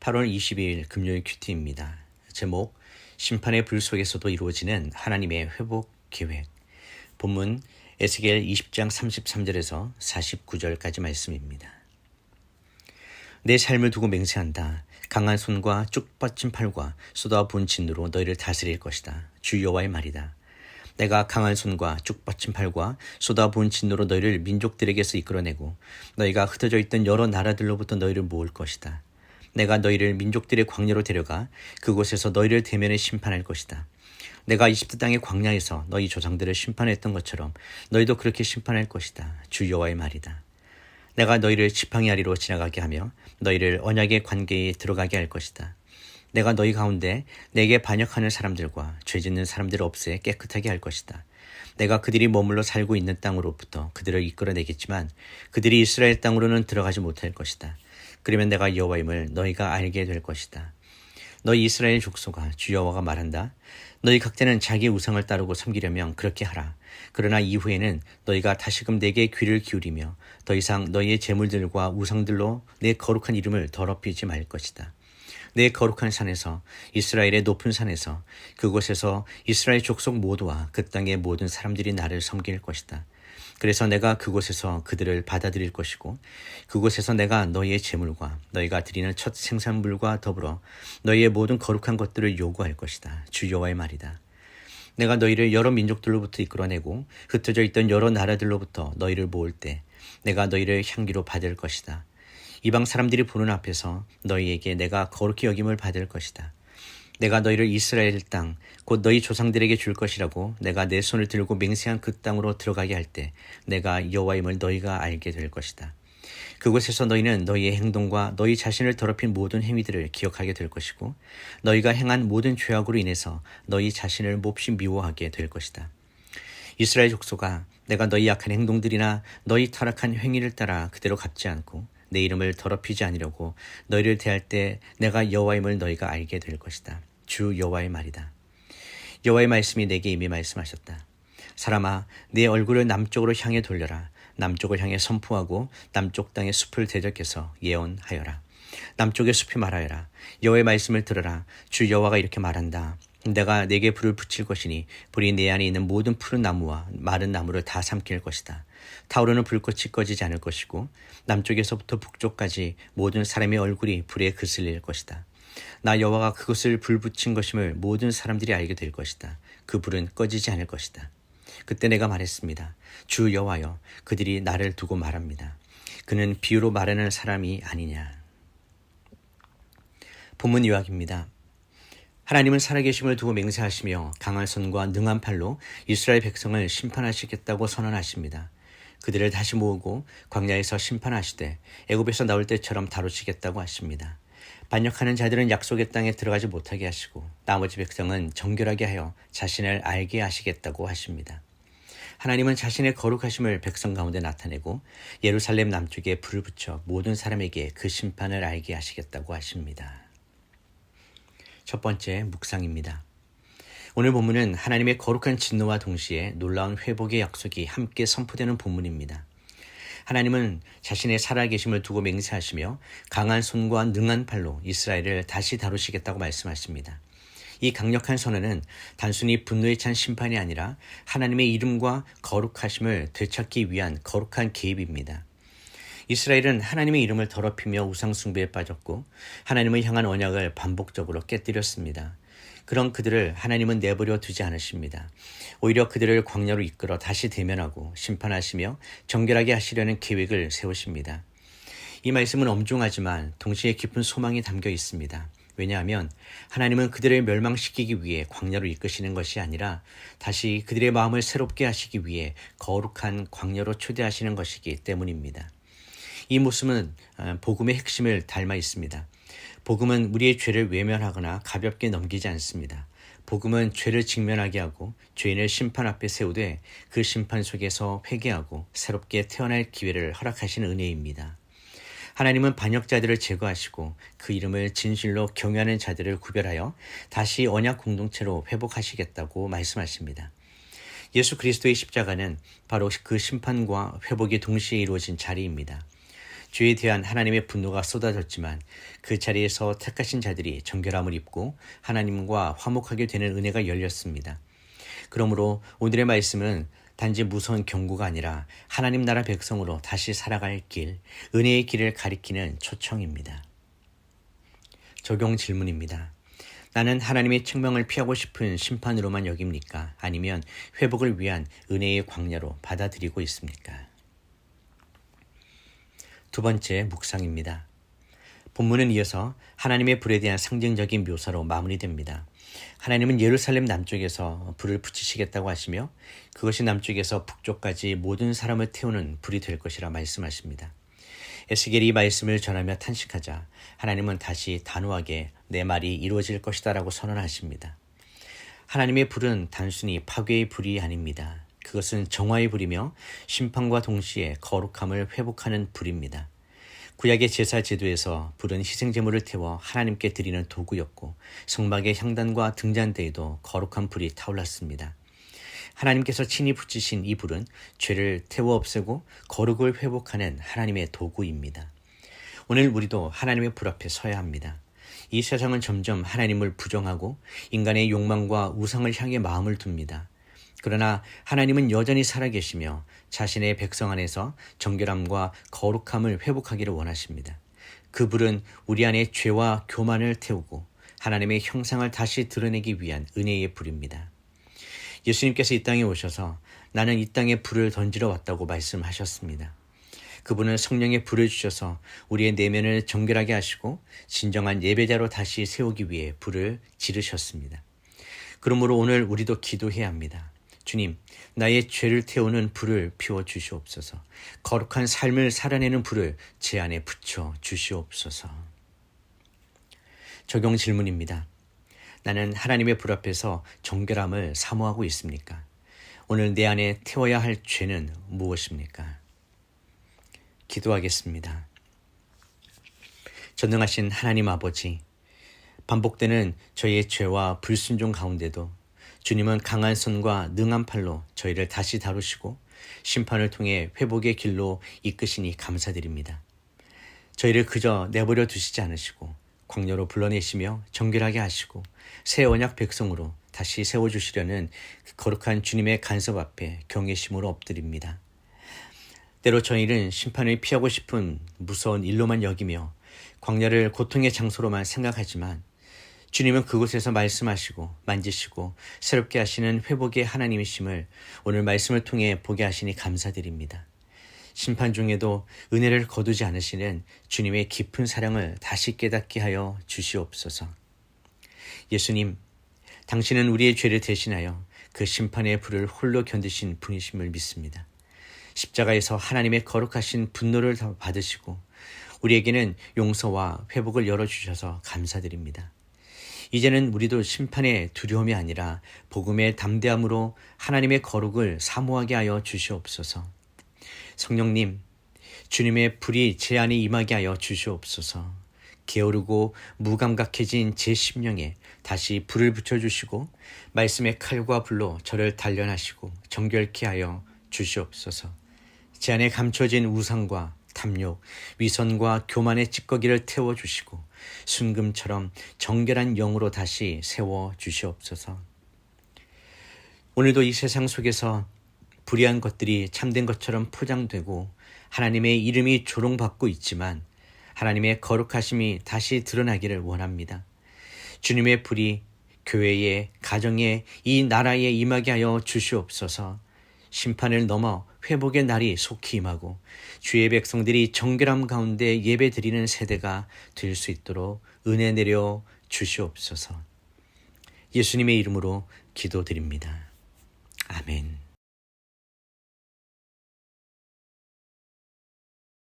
8월 22일 금요일 큐티입니다. 제목 심판의 불 속에서도 이루어지는 하나님의 회복 계획. 본문 에스겔 20장 33절에서 49절까지 말씀입니다. 내 삶을 두고 맹세한다. 강한 손과 쭉 뻗친 팔과 쏟아부은 진노로 너희를 다스릴 것이다. 주 여호와의 말이다. 내가 강한 손과 쭉 뻗친 팔과 쏟아부은 진노로 너희를 민족들에게서 이끌어내고 너희가 흩어져 있던 여러 나라들로부터 너희를 모을 것이다. 내가 너희를 민족들의 광야로 데려가 그곳에서 너희를 대면에 심판할 것이다. 내가 이집트 땅의 광야에서 너희 조상들을 심판했던 것처럼 너희도 그렇게 심판할 것이다. 주 여호와의 말이다. 내가 너희를 지팡이 아래로 지나가게 하며 너희를 언약의 관계에 들어가게 할 것이다. 내가 너희 가운데 내게 반역하는 사람들과 죄짓는 사람들을 없애 깨끗하게 할 것이다. 내가 그들이 머물러 살고 있는 땅으로부터 그들을 이끌어내겠지만 그들이 이스라엘 땅으로는 들어가지 못할 것이다. 그러면 내가 여호와임을 너희가 알게 될 것이다. 너희 이스라엘 족속아, 주 여호와가 말한다. 너희 각자는 자기의 우상을 따르고 섬기려면 그렇게 하라. 그러나 이후에는 너희가 다시금 내게 귀를 기울이며 더 이상 너희의 제물들과 우상들로 내 거룩한 이름을 더럽히지 말 것이다. 내 거룩한 산에서, 이스라엘의 높은 산에서, 그곳에서 이스라엘 족속 모두와 그 땅의 모든 사람들이 나를 섬길 것이다. 그래서 내가 그곳에서 그들을 받아들일 것이고 그곳에서 내가 너희의 제물과 너희가 드리는 첫 생산물과 더불어 너희의 모든 거룩한 것들을 요구할 것이다. 주 여호와의 말이다. 내가 너희를 여러 민족들로부터 이끌어내고 흩어져 있던 여러 나라들로부터 너희를 모을 때 내가 너희를 향기로 받을 것이다. 이방 사람들이 보는 앞에서 너희에게 내가 거룩히 여김을 받을 것이다. 내가 너희를 이스라엘 땅, 곧 너희 조상들에게 줄 것이라고 내가 내 손을 들고 맹세한 그 땅으로 들어가게 할 때 내가 여호와임을 너희가 알게 될 것이다. 그곳에서 너희는 너희의 행동과 너희 자신을 더럽힌 모든 행위들을 기억하게 될 것이고 너희가 행한 모든 죄악으로 인해서 너희 자신을 몹시 미워하게 될 것이다. 이스라엘 족속아, 내가 너희 악한 행동들이나 너희 타락한 행위를 따라 그대로 갚지 않고 내 이름을 더럽히지 아니려고 너희를 대할 때 내가 여호와임을 너희가 알게 될 것이다. 주 여호와의 말이다. 여호와의 말씀이 내게 이미 말씀하셨다. 사람아, 내 얼굴을 남쪽으로 향해 돌려라. 남쪽을 향해 선포하고 남쪽 땅의 숲을 대적해서 예언하여라. 남쪽의 숲이 말하여라. 여호와의 말씀을 들어라. 주 여호와가 이렇게 말한다. 내가 내게 불을 붙일 것이니 불이 내 안에 있는 모든 푸른 나무와 마른 나무를 다 삼킬 것이다. 타오르는 불꽃이 꺼지지 않을 것이고 남쪽에서부터 북쪽까지 모든 사람의 얼굴이 불에 그슬릴 것이다. 나 여호와가 그것을 불 붙인 것임을 모든 사람들이 알게 될 것이다. 그 불은 꺼지지 않을 것이다. 그때 내가 말했습니다. 주 여호와여, 그들이 나를 두고 말합니다. 그는 비유로 말하는 사람이 아니냐. 본문 요약입니다. 하나님은 살아계심을 두고 맹세하시며 강한 손과 능한 팔로 이스라엘 백성을 심판하시겠다고 선언하십니다. 그들을 다시 모으고 광야에서 심판하시되 애굽에서 나올 때처럼 다루시겠다고 하십니다. 반역하는 자들은 약속의 땅에 들어가지 못하게 하시고 나머지 백성은 정결하게 하여 자신을 알게 하시겠다고 하십니다. 하나님은 자신의 거룩하심을 백성 가운데 나타내고 예루살렘 남쪽에 불을 붙여 모든 사람에게 그 심판을 알게 하시겠다고 하십니다. 첫 번째 묵상입니다. 오늘 본문은 하나님의 거룩한 진노와 동시에 놀라운 회복의 약속이 함께 선포되는 본문입니다. 하나님은 자신의 살아계심을 두고 맹세하시며 강한 손과 능한 팔로 이스라엘을 다시 다루시겠다고 말씀하십니다. 이 강력한 선언은 단순히 분노에 찬 심판이 아니라 하나님의 이름과 거룩하심을 되찾기 위한 거룩한 개입입니다. 이스라엘은 하나님의 이름을 더럽히며 우상숭배에 빠졌고 하나님을 향한 언약을 반복적으로 깨뜨렸습니다. 그런 그들을 하나님은 내버려 두지 않으십니다. 오히려 그들을 광야로 이끌어 다시 대면하고 심판하시며 정결하게 하시려는 계획을 세우십니다. 이 말씀은 엄중하지만 동시에 깊은 소망이 담겨 있습니다. 왜냐하면 하나님은 그들을 멸망시키기 위해 광야로 이끄시는 것이 아니라 다시 그들의 마음을 새롭게 하시기 위해 거룩한 광야로 초대하시는 것이기 때문입니다. 이 모습은 복음의 핵심을 닮아 있습니다. 복음은 우리의 죄를 외면하거나 가볍게 넘기지 않습니다. 복음은 죄를 직면하게 하고 죄인을 심판 앞에 세우되 그 심판 속에서 회개하고 새롭게 태어날 기회를 허락하시는 은혜입니다. 하나님은 반역자들을 제거하시고 그 이름을 진실로 경외하는 자들을 구별하여 다시 언약 공동체로 회복하시겠다고 말씀하십니다. 예수 그리스도의 십자가는 바로 그 심판과 회복이 동시에 이루어진 자리입니다. 죄에 대한 하나님의 분노가 쏟아졌지만 그 자리에서 택하신 자들이 정결함을 입고 하나님과 화목하게 되는 은혜가 열렸습니다. 그러므로 오늘의 말씀은 단지 무서운 경고가 아니라 하나님 나라 백성으로 다시 살아갈 길, 은혜의 길을 가리키는 초청입니다. 적용 질문입니다. 나는 하나님의 책망을 피하고 싶은 심판으로만 여깁니까? 아니면 회복을 위한 은혜의 광야로 받아들이고 있습니까? 두 번째 묵상입니다. 본문은 이어서 하나님의 불에 대한 상징적인 묘사로 마무리됩니다. 하나님은 예루살렘 남쪽에서 불을 붙이시겠다고 하시며 그것이 남쪽에서 북쪽까지 모든 사람을 태우는 불이 될 것이라 말씀하십니다. 에스겔이 이 말씀을 전하며 탄식하자 하나님은 다시 단호하게 내 말이 이루어질 것이다 라고 선언하십니다. 하나님의 불은 단순히 파괴의 불이 아닙니다. 그것은 정화의 불이며 심판과 동시에 거룩함을 회복하는 불입니다. 구약의 제사 제도에서 불은 희생제물을 태워 하나님께 드리는 도구였고 성막의 향단과 등잔대에도 거룩한 불이 타올랐습니다. 하나님께서 친히 붙이신 이 불은 죄를 태워 없애고 거룩을 회복하는 하나님의 도구입니다. 오늘 우리도 하나님의 불 앞에 서야 합니다. 이 세상은 점점 하나님을 부정하고 인간의 욕망과 우상을 향해 마음을 둡니다. 그러나 하나님은 여전히 살아계시며 자신의 백성 안에서 정결함과 거룩함을 회복하기를 원하십니다. 그 불은 우리 안에 죄와 교만을 태우고 하나님의 형상을 다시 드러내기 위한 은혜의 불입니다. 예수님께서 이 땅에 오셔서 나는 이 땅에 불을 던지러 왔다고 말씀하셨습니다. 그분은 성령의 불을 주셔서 우리의 내면을 정결하게 하시고 진정한 예배자로 다시 세우기 위해 불을 지르셨습니다. 그러므로 오늘 우리도 기도해야 합니다. 주님, 나의 죄를 태우는 불을 피워 주시옵소서. 거룩한 삶을 살아내는 불을 제 안에 붙여 주시옵소서. 적용 질문입니다. 나는 하나님의 불 앞에서 정결함을 사모하고 있습니까? 오늘 내 안에 태워야 할 죄는 무엇입니까? 기도하겠습니다. 전능하신 하나님 아버지, 반복되는 저희의 죄와 불순종 가운데도 주님은 강한 손과 능한 팔로 저희를 다시 다루시고 심판을 통해 회복의 길로 이끄시니 감사드립니다. 저희를 그저 내버려 두시지 않으시고 광야로 불러내시며 정결하게 하시고 새 언약 백성으로 다시 세워주시려는 거룩한 주님의 간섭 앞에 경외심으로 엎드립니다. 때로 저희는 심판을 피하고 싶은 무서운 일로만 여기며 광야를 고통의 장소로만 생각하지만 주님은 그곳에서 말씀하시고 만지시고 새롭게 하시는 회복의 하나님이심을 오늘 말씀을 통해 보게 하시니 감사드립니다. 심판 중에도 은혜를 거두지 않으시는 주님의 깊은 사랑을 다시 깨닫게 하여 주시옵소서. 예수님, 당신은 우리의 죄를 대신하여 그 심판의 불을 홀로 견디신 분이심을 믿습니다. 십자가에서 하나님의 거룩하신 분노를 받으시고 우리에게는 용서와 회복을 열어주셔서 감사드립니다. 이제는 우리도 심판의 두려움이 아니라 복음의 담대함으로 하나님의 거룩을 사모하게 하여 주시옵소서. 성령님, 주님의 불이 제 안에 임하게 하여 주시옵소서. 게으르고 무감각해진 제 심령에 다시 불을 붙여주시고 말씀의 칼과 불로 저를 단련하시고 정결케 하여 주시옵소서. 제 안에 감춰진 우상과 탐욕, 위선과 교만의 찌꺼기를 태워주시고 순금처럼 정결한 영으로 다시 세워주시옵소서. 오늘도 이 세상 속에서 불의한 것들이 참된 것처럼 포장되고 하나님의 이름이 조롱받고 있지만 하나님의 거룩하심이 다시 드러나기를 원합니다. 주님의 불이 교회에, 가정에, 이 나라에 임하게 하여 주시옵소서. 심판을 넘어 회복의 날이 속히 임하고 주의 백성들이 정결함 가운데 예배드리는 세대가 될 수 있도록 은혜 내려 주시옵소서. 예수님의 이름으로 기도드립니다. 아멘.